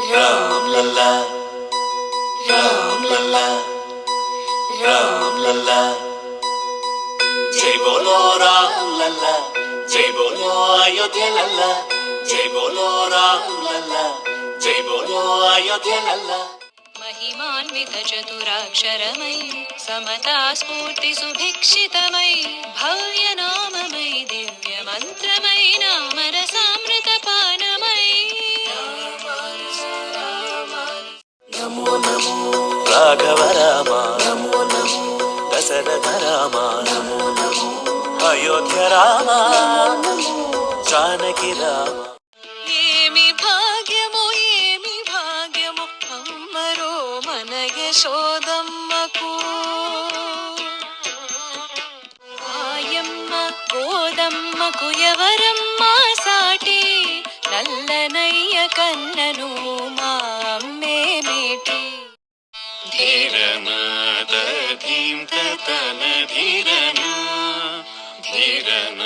Ram Lalla, Ram Lalla, Ram Lalla. Jai bolo Ram Lalla, Jai bolo Ayodhya Lalla, Jai bolo Ram Lalla, Jai bolo Ayodhya Lalla. महिमान्वित चतुराक्षरमयी समता स्फूर्ति सुभिक्षितमयी भव्य नाममयी दिव्य मंत्रमयी नाम रसामृतपानमयी नमो नमो राघव राम नमो नमो दशरथ राम नमो नमो अयोध्य राम जानकी राम. ఏమి భాగ్యమో ఏమి భాగ్యమో అమ్మరో మన యశోదమ్మకు ఆయమ్మ గోదమ్మకు ఎవరమ్మ సాటి నల్లనయ్య కన్నను మా అమ్మే మేటి ధీరన దధీం తన ధీరన ధీరన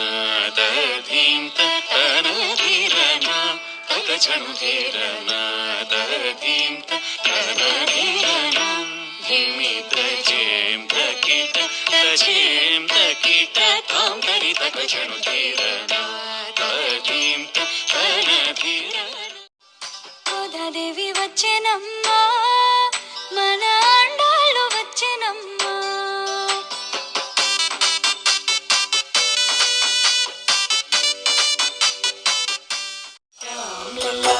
దధీం తన ధీరన తగజను ధీరన దధీం తన ధీరన ధిమిత జేం తకిట తజేం తకిట తాం తరి తగజను ధీరన దధీం తన ధీరన. గోదాదేవి వచ్చెనమ్మా మన అండాళ్ళు వచ్చెనమ్మా Ram Lalla,